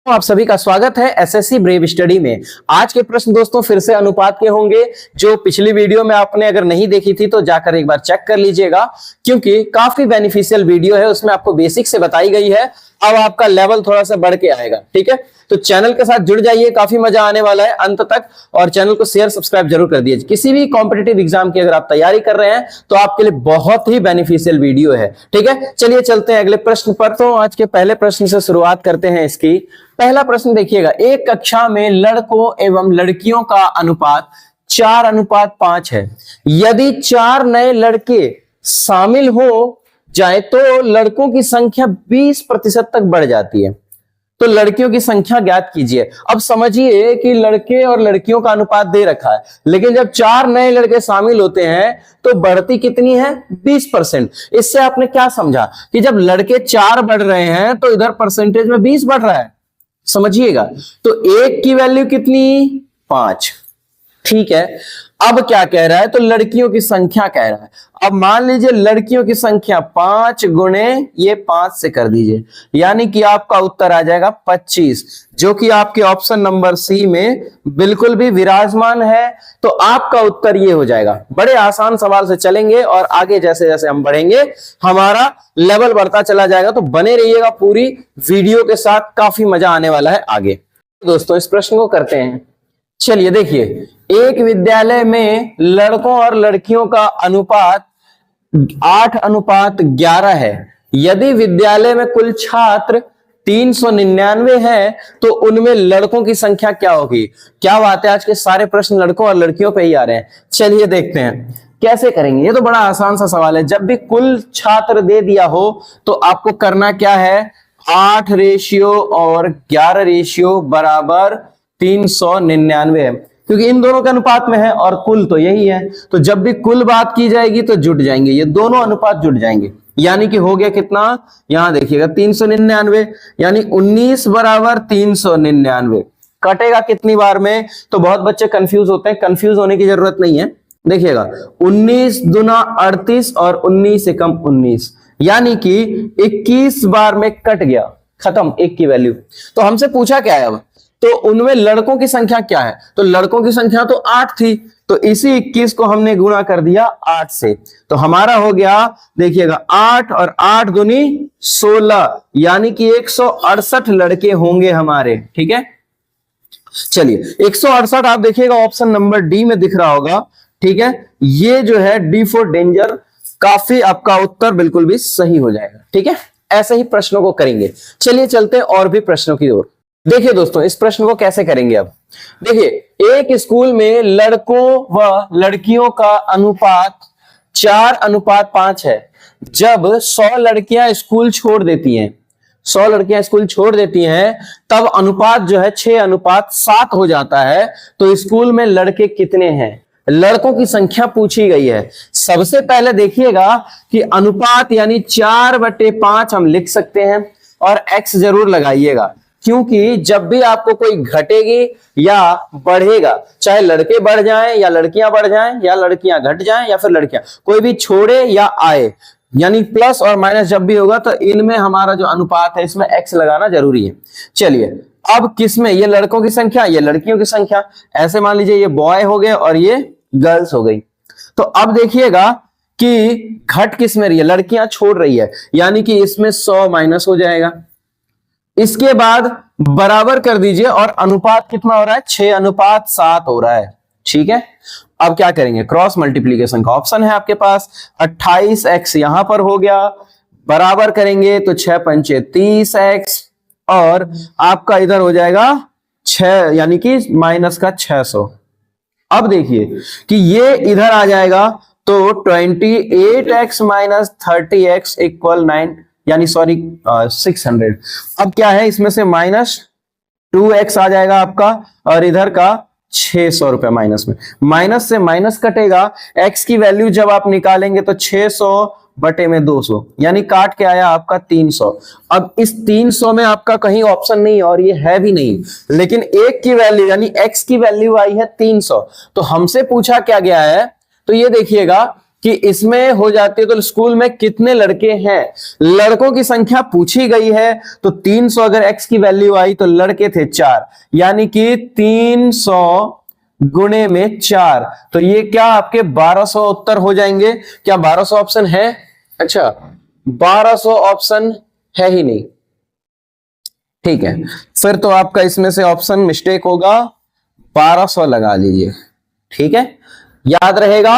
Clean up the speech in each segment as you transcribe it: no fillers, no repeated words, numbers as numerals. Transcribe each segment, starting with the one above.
आप सभी का स्वागत है एसएससी ब्रेव स्टडी में। आज के प्रश्न दोस्तों फिर से अनुपात के होंगे। जो पिछली वीडियो में आपने अगर नहीं देखी थी तो जाकर एक बार चेक कर लीजिएगा, क्योंकि काफी बेनिफिशियल वीडियो है। उसमें आपको बेसिक से बताई गई है, अब आपका लेवल थोड़ा सा बढ़ के आएगा। ठीक है, तो चैनल के साथ जुड़ जाइए, काफी मजा आने वाला है अंत तक। और चैनल को शेयर सब्सक्राइब जरूर कर दीजिए। किसी भी कॉम्पिटिटिव एग्जाम की अगर आप तैयारी कर रहे हैं तो आपके लिए बहुत ही बेनिफिशियल वीडियो है। ठीक है, चलिए चलते हैं अगले प्रश्न पर। तो आज के पहले प्रश्न से शुरुआत करते हैं इसकी। पहला प्रश्न देखिएगा, एक कक्षा में लड़कों एवं लड़कियों का अनुपात 4:5 है। यदि 4 नए लड़के शामिल हो जाए तो लड़कों की संख्या 20% तक बढ़ जाती है। तो लड़कियों की संख्या ज्ञात कीजिए। अब समझिए कि लड़के और लड़कियों का अनुपात दे रखा है, लेकिन जब 4 नए लड़के शामिल होते हैं तो बढ़ती कितनी है? 20%। इससे आपने क्या समझा कि जब लड़के 4 बढ़ रहे हैं तो इधर परसेंटेज में 20 बढ़ रहा है। समझिएगा, तो 1 की वैल्यू कितनी? 5। ठीक है, अब क्या कह रहा है? तो लड़कियों की संख्या कह रहा है। अब मान लीजिए लड़कियों की संख्या 5 गुणे ये 5 से कर दीजिए, यानी कि आपका उत्तर आ जाएगा 25, जो कि आपके ऑप्शन नंबर सी में बिल्कुल भी विराजमान है। तो आपका उत्तर ये हो जाएगा। बड़े आसान सवाल से चलेंगे और आगे जैसे जैसे हम बढ़ेंगे हमारा लेवल बढ़ता चला जाएगा। तो बने रहिएगा पूरी वीडियो के साथ, काफी मजा आने वाला है आगे। दोस्तों इस प्रश्न को करते हैं। चलिए देखिए, एक विद्यालय में लड़कों और लड़कियों का अनुपात 8:11 है। यदि विद्यालय में कुल छात्र 399 हैं तो उनमें लड़कों की संख्या क्या होगी? क्या बात है, आज के सारे प्रश्न लड़कों और लड़कियों पे ही आ रहे हैं। चलिए देखते हैं कैसे करेंगे। ये तो बड़ा आसान सा सवाल है। जब भी कुल छात्र दे दिया हो तो आपको करना क्या है? 8 रेशियो और 11 रेशियो बराबर 399 है, क्योंकि इन दोनों के अनुपात में है और कुल तो यही है। तो जब भी कुल बात की जाएगी तो जुट जाएंगे, ये दोनों अनुपात जुट जाएंगे। यानी कि हो गया कितना? यहां देखिएगा 399, यानी 19 बराबर 399। कटेगा कितनी बार में? तो बहुत बच्चे कंफ्यूज होते हैं, कंफ्यूज होने की जरूरत नहीं है। देखिएगा 19 दूना 38 और 19 एकम 19, यानी कि 21 बार में कट गया, खत्म 1 की वैल्यू। तो हमसे पूछा क्या है अब? तो उनमें लड़कों की संख्या क्या है? तो लड़कों की संख्या तो 8 थी, तो इसी 21 को हमने गुणा कर दिया 8 से। तो हमारा हो गया, देखिएगा 8 और 8 दूनी 16, यानी कि 168 लड़के होंगे हमारे। ठीक है, चलिए 168 आप देखिएगा ऑप्शन नंबर डी में दिख रहा होगा। ठीक है, ये जो है डी फॉर डेंजर, काफी आपका उत्तर बिल्कुल भी सही हो जाएगा। ठीक है, ऐसे ही प्रश्नों को करेंगे। चलिए चलते हैं और भी प्रश्नों की ओर। देखिए दोस्तों इस प्रश्न को कैसे करेंगे। अब देखिए, एक स्कूल में लड़कों व लड़कियों का अनुपात 4:5 है। जब 100 लड़कियां स्कूल छोड़ देती हैं, 100 लड़कियां स्कूल छोड़ देती हैं, तब अनुपात जो है 6:7 हो जाता है। तो स्कूल में लड़के कितने हैं? लड़कों की संख्या पूछी गई है। सबसे पहले देखिएगा कि अनुपात यानी 4/5 हम लिख सकते हैं और x जरूर लगाइएगा, क्योंकि जब भी आपको कोई घटेगी या बढ़ेगा, चाहे लड़के बढ़ जाएं या लड़कियां बढ़ जाएं या लड़कियां घट जाएं या फिर लड़कियां कोई भी छोड़े या आए, यानी प्लस और माइनस जब भी होगा तो इनमें हमारा जो अनुपात है इसमें x लगाना जरूरी है। चलिए अब किसमें? ये लड़कों की संख्या, ये लड़कियों की संख्या। ऐसे मान लीजिए ये बॉय हो गए और ये गर्ल्स हो गई। तो अब देखिएगा कि घट किस में रही है? लड़कियां छोड़ रही है, यानी कि इसमें 100 माइनस हो जाएगा। इसके बाद बराबर कर दीजिए और अनुपात कितना हो रहा है? 6:7 हो रहा है। ठीक है, अब क्या करेंगे? क्रॉस मल्टीप्लीकेशन का ऑप्शन है आपके पास। 28x यहां पर हो गया, बराबर करेंगे तो 6 पंचे 30x और आपका इधर हो जाएगा 6, यानी कि माइनस का 600। अब देखिए कि ये इधर आ जाएगा तो 28x माइनस 30x इक्वल 9, यानी सॉरी 600। अब क्या है, इसमें से माइनस 2x आ जाएगा आपका और इधर का 600 रुपए माइनस में। माइनस से माइनस कटेगा, x की वैल्यू जब आप निकालेंगे तो 600 बटे में 200, यानी काट के आया आपका 300। अब इस 300 में आपका कहीं ऑप्शन नहीं और ये है भी नहीं, लेकिन एक की वैल्यू यानी x की वैल्यू आई है 300। तो हमसे पूछा क्या गया है? तो ये देखिएगा कि इसमें हो जाती है तो स्कूल में कितने लड़के हैं, लड़कों की संख्या पूछी गई है तो 300 अगर x की वैल्यू आई तो लड़के थे 4, यानी कि 300 गुणे में 4, तो ये क्या आपके 1200 उत्तर हो जाएंगे। क्या 1200 ऑप्शन है? अच्छा 1200 ऑप्शन है ही नहीं, ठीक है, फिर तो आपका इसमें से ऑप्शन मिस्टेक होगा, 1200 लगा लीजिए, ठीक है, याद रहेगा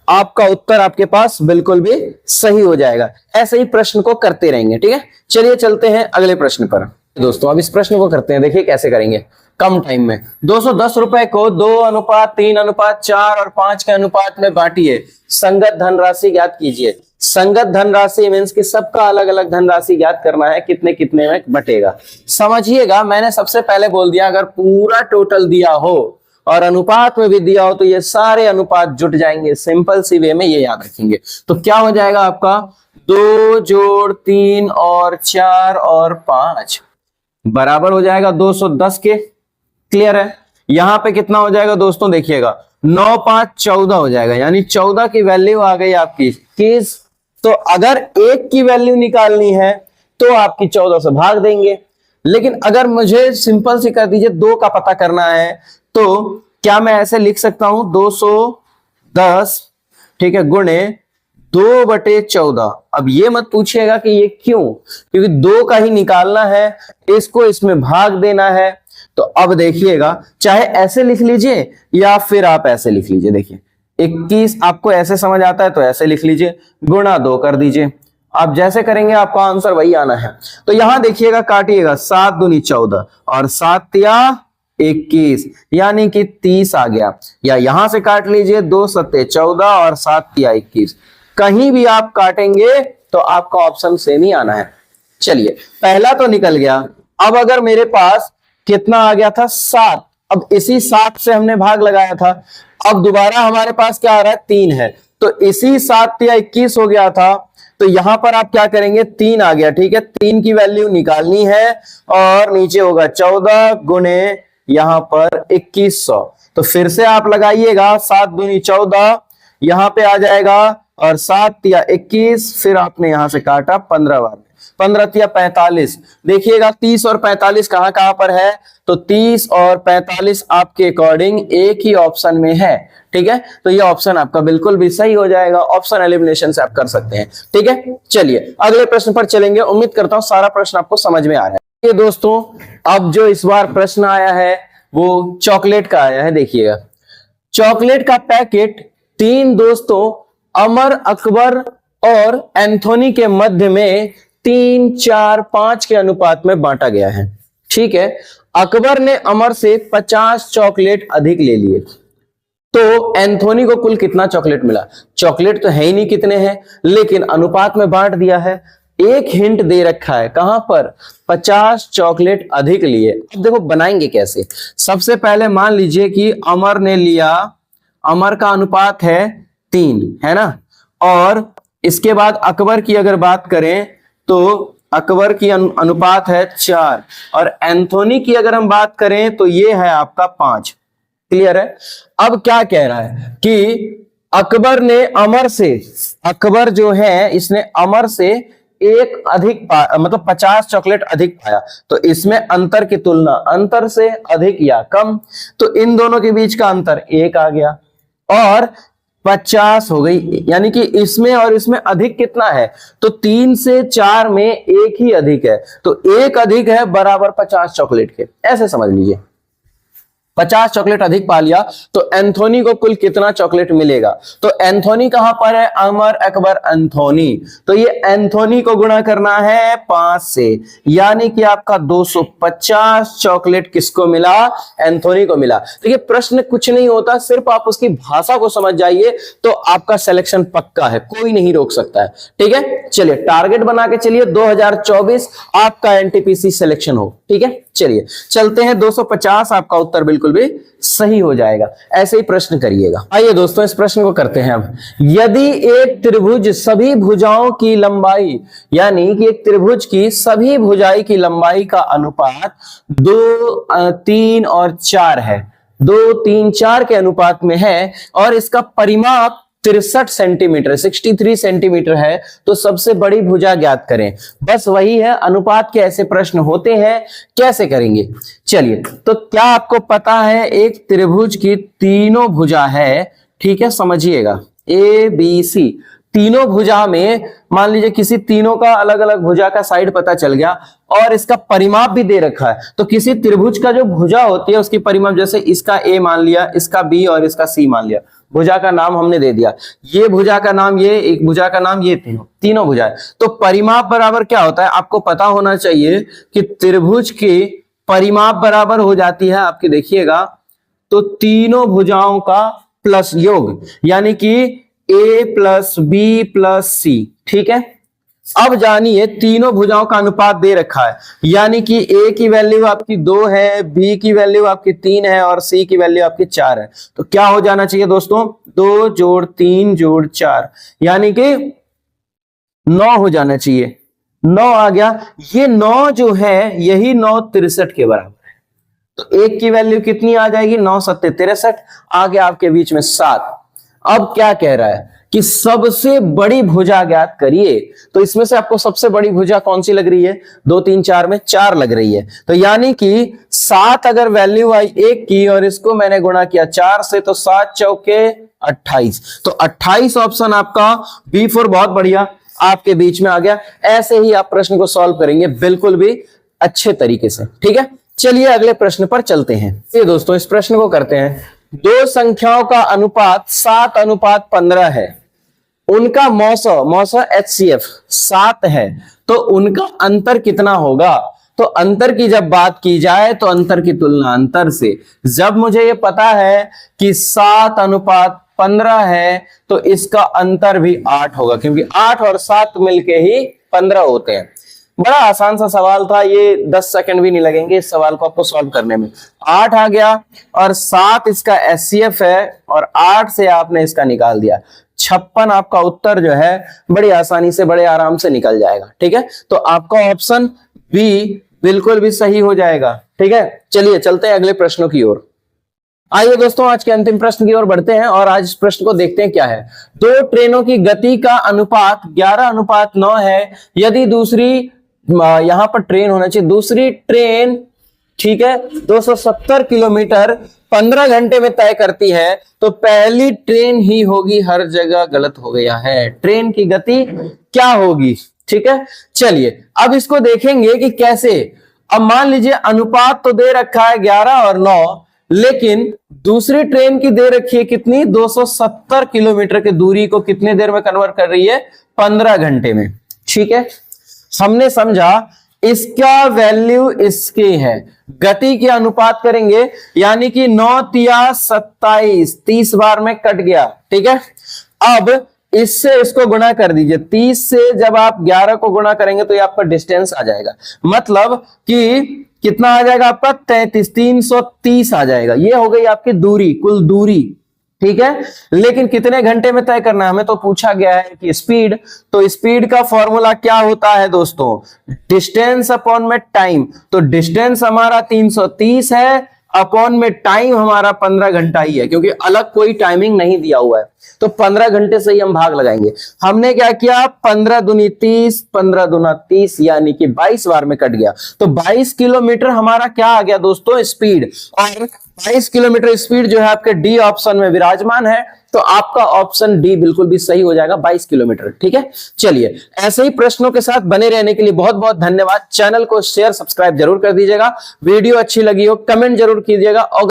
आपका उत्तर आपके पास बिल्कुल भी सही हो जाएगा। ऐसे ही प्रश्न को करते रहेंगे, ठीक है। चलिए चलते हैं अगले प्रश्न पर। दोस्तों अब इस प्रश्न को करते हैं, देखिए कैसे करेंगे कम टाइम में। 210 रुपए को 2:3:4 और 5 के अनुपात में बांटिए, संगत धनराशि ज्ञात कीजिए। संगत धनराशि मीन्स कि सबका अलग अलग धनराशि ज्ञात करना है, कितने कितने में बटेगा। समझिएगा, मैंने सबसे पहले बोल दिया अगर पूरा टोटल दिया हो और अनुपात में भी दिया हो तो ये सारे अनुपात जुट जाएंगे, सिंपल सी वे में ये याद रखेंगे। तो क्या हो जाएगा आपका 2 जोड़ 3 और 4 और 5 बराबर हो जाएगा 210 के। क्लियर है? यहां पे कितना हो जाएगा दोस्तों, देखिएगा 9 5 14 हो जाएगा, यानी 14 की वैल्यू आ गई आपकी किस। तो अगर 1 की वैल्यू निकालनी है तो आपकी 14 से भाग देंगे, लेकिन अगर मुझे सिंपल सी कर दीजिए 2 का पता करना है तो क्या मैं ऐसे लिख सकता हूं 210, ठीक है, गुणे 2/14। अब ये मत पूछिएगा कि ये क्यों, क्योंकि 2 का ही निकालना है, इसको इसमें भाग देना है। तो अब देखिएगा, चाहे ऐसे लिख लीजिए या फिर आप ऐसे लिख लीजिए। देखिए 21 आपको ऐसे समझ आता है तो ऐसे लिख लीजिए, गुणा 2 कर दीजिए। आप जैसे करेंगे आपका आंसर वही आना है। तो यहां देखिएगा, काटिएगा 7 दूनी 14 और 7 तिया 21, यानी कि 30 आ गया। या यहां से काट लीजिए 2 सत्ते 14 और 7 तिया 21, कहीं भी आप काटेंगे तो आपका ऑप्शन सेम ही आना है। चलिए पहला तो निकल गया। अब अगर मेरे पास कितना आ गया था 7, अब इसी 7 से हमने भाग लगाया था, अब दोबारा हमारे पास क्या आ रहा है 3 है, तो इसी 7 या 21 हो गया था, तो यहां पर आप क्या करेंगे 3 आ गया, ठीक है, 3 की वैल्यू निकालनी है और नीचे होगा 14 गुणे यहां पर 2100। तो फिर से आप लगाइएगा 7 दूनी 14, यहां पे आ जाएगा और 7 या 21, फिर आपने यहां से काटा 15 बार, 15 या 45। देखिएगा 30 और 45 कहां कहां पर है, तो 30 और 45 आपके अकॉर्डिंग एक ही ऑप्शन में है, ठीक है। तो ये ऑप्शन आपका बिल्कुल भी सही हो जाएगा, ऑप्शन एलिमिनेशन से आप कर सकते हैं, ठीक है। चलिए अगले प्रश्न पर चलेंगे। उम्मीद करता हूं सारा प्रश्न आपको समझ में आ रहा है। ये दोस्तों अब जो इस बार प्रश्न आया है वो चॉकलेट का आया है। देखिएगा चॉकलेट का पैकेट 3 दोस्तों अमर, अकबर और एंथोनी के मध्य में 3 4 5 के अनुपात में बांटा गया है, ठीक है। अकबर ने अमर से 50 चॉकलेट अधिक ले लिए, तो एंथोनी को कुल कितना चॉकलेट मिला। चॉकलेट तो है ही नहीं कितने हैं, लेकिन अनुपात में बांट दिया है। एक हिंट दे रखा है, कहां पर, 50 चॉकलेट अधिक लिए। अब देखो बनाएंगे कैसे। सबसे पहले मान लीजिए कि अमर ने लिया, अमर का अनुपात है 3, है ना, और इसके बाद अकबर की अगर बात करें तो अकबर की अनुपात है 4, और एंथोनी की अगर हम बात करें तो ये है आपका 5। क्लियर है? अब क्या कह रहा है कि अकबर ने अमर से, अकबर जो है इसने अमर से एक अधिक मतलब 50 चॉकलेट अधिक पाया, तो इसमें अंतर की तुलना अंतर से अधिक या कम, तो इन दोनों के बीच का अंतर 1 आ गया और 50 हो गई, यानी कि इसमें और इसमें अधिक कितना है, तो 3 से 4 में एक ही अधिक है, तो एक अधिक है बराबर 50 चॉकलेट के, ऐसे समझ लीजिए। 50 चॉकलेट अधिक पा लिया तो एंथोनी को कुल कितना चॉकलेट मिलेगा, तो एंथोनी कहां पर है, अमर, अकबर, एंथोनी, तो ये एंथोनी को गुणा करना है 5 से, यानी कि आपका 250 चॉकलेट किसको मिला, एंथोनी को मिला। देखिए प्रश्न कुछ नहीं होता, सिर्फ आप उसकी भाषा को समझ जाइए तो आपका सिलेक्शन पक्का है, कोई नहीं रोक सकता है, ठीक है। चलिए टारगेट बना के चलिए 2024 आपका एनटीपीसी सिलेक्शन हो, ठीक है। चलिए चलते हैं, 250 आपका उत्तर बिल्कुल भी सही हो जाएगा। ऐसे ही प्रश्न करिएगा। आइए दोस्तों इस प्रश्न को करते हैं अब। यदि एक त्रिभुज सभी भुजाओं की लंबाई, यानी कि एक त्रिभुज की सभी भुजाएं की लंबाई का अनुपात 2 3 और 4 है, 2 3 4 के अनुपात में है, और इसका परिमाप 63 सेंटीमीटर 63 सेंटीमीटर है, तो सबसे बड़ी भुजा ज्ञात करें। बस वही है, अनुपात के ऐसे प्रश्न होते हैं, कैसे करेंगे। चलिए, तो क्या आपको पता है एक त्रिभुज की तीनों भुजा है, ठीक है, समझिएगा, ए बी सी, तीनों भुजा में मान लीजिए किसी तीनों का अलग अलग भुजा का साइड पता चल गया और इसका परिमाप भी दे रखा है, तो किसी त्रिभुज का जो भुजा होती है उसकी परिमाप, जैसे इसका ए मान लिया, इसका बी और इसका सी मान लिया, भुजा का नाम हमने दे दिया, ये भुजा का नाम ये, एक भुजा का नाम ये, तीनों भुजाएं, तो परिमाप बराबर क्या होता है आपको पता होना चाहिए कि त्रिभुज के परिमाप बराबर हो जाती है आपकी, देखिएगा, तो तीनों भुजाओं का प्लस योग, यानी कि ए प्लस बी प्लस सी, ठीक है। अब जानिए तीनों भुजाओं का अनुपात दे रखा है, यानी कि ए की वैल्यू आपकी 2 है, बी की वैल्यू आपकी 3 है और सी की वैल्यू आपकी 4 है, तो क्या हो जाना चाहिए दोस्तों, 2 जोड़ 3 जोड़ 4, यानी कि 9 हो जाना चाहिए। 9 आ गया, ये 9 जो है यही 9 63 के बराबर है, तो एक की वैल्यू कितनी आ जाएगी, 9 सत्ते 63, आ गया आपके बीच में 7। अब क्या कह रहा है कि सबसे बड़ी भुजा ज्ञात करिए, तो इसमें से आपको सबसे बड़ी भुजा कौन सी लग रही है, 2 3 4 में 4 लग रही है, तो यानी कि 7 अगर वैल्यू आई 1 की और इसको मैंने गुणा किया 4 से, तो 7 चौके 28, तो 28 ऑप्शन आपका B4 बहुत बढ़िया आपके बीच में आ गया। ऐसे ही आप प्रश्न को सॉल्व करेंगे बिल्कुल भी अच्छे तरीके से, ठीक है। चलिए अगले प्रश्न पर चलते हैं। ये दोस्तों इस प्रश्न को करते हैं, दो संख्याओं का अनुपात 7:15 है, उनका मौसा HCF 7 है, तो उनका अंतर कितना होगा। तो अंतर की जब बात की जाए तो अंतर की तुलना अंतर से, जब मुझे ये पता है कि 7:15 है तो इसका अंतर भी 8 होगा, क्योंकि 8 और 7 मिलके ही 15 होते हैं। बड़ा आसान सा सवाल था ये, 10 सेकंड भी नहीं लगेंगे इस सवाल को आपको सॉल्व करने में। 8 आ गया और 7 इसका HCF है और 8 से आपने इसका निकाल दिया, 56 आपका उत्तर जो है बड़ी आसानी से बड़े आराम से निकल जाएगा, ठीक है। तो आपका ऑप्शन बी बिल्कुल भी सही हो जाएगा, ठीक है। चलिए चलते हैं अगले प्रश्नों की ओर। आइए दोस्तों आज के अंतिम प्रश्न की ओर बढ़ते हैं और आज इस प्रश्न को देखते हैं क्या है। दो ट्रेनों की गति का अनुपात 11:9 है, यदि दूसरी, यहां पर ट्रेन होना चाहिए, दूसरी ट्रेन, ठीक है, 270 किलोमीटर 15 घंटे में तय करती है, तो पहली ट्रेन ही होगी, हर जगह गलत हो गया है, ट्रेन की गति क्या होगी, ठीक है। चलिए अब इसको देखेंगे कि कैसे। अब मान लीजिए अनुपात तो दे रखा है 11 और 9, लेकिन दूसरी ट्रेन की दे रखी है कितनी, 270 किलोमीटर की दूरी को कितने देर में कन्वर्ट कर रही है, 15 घंटे में, ठीक है। हमने समझा इसका वैल्यू इसके है, गति के अनुपात करेंगे, यानी कि 9 तिया 27, 30 बार में कट गया, ठीक है। अब इससे इसको गुणा कर दीजिए, 30 से जब आप 11 को गुणा करेंगे तो ये आपका डिस्टेंस आ जाएगा, मतलब कि कितना आ जाएगा आपका 33, 330 आ जाएगा। ये हो गई आपकी दूरी, कुल दूरी, ठीक है। लेकिन कितने घंटे में तय करना है, हमें तो पूछा गया है कि स्पीड, तो स्पीड का फॉर्मूला क्या होता है दोस्तों, डिस्टेंस अपॉन में टाइम, तो डिस्टेंस हमारा 330 है, अपॉन में टाइम हमारा 15 घंटा ही है, क्योंकि अलग कोई टाइमिंग नहीं दिया हुआ है, तो 15 घंटे से ही हम भाग लगाएंगे। हमने क्या किया, 15 दूनी 30, 15 दूना 30, यानी कि 22 बार में कट गया, तो 22 किलोमीटर हमारा क्या आ गया दोस्तों, स्पीड। और 22 किलोमीटर स्पीड जो है आपके डी ऑप्शन में विराजमान है, तो आपका ऑप्शन डी बिल्कुल भी सही हो जाएगा, 22 किलोमीटर, ठीक है। चलिए ऐसे ही प्रश्नों के साथ बने रहने के लिए बहुत बहुत धन्यवाद। चैनल को शेयर सब्सक्राइब जरूर कर दीजिएगा, वीडियो अच्छी लगी हो कमेंट जरूर कीजिएगा और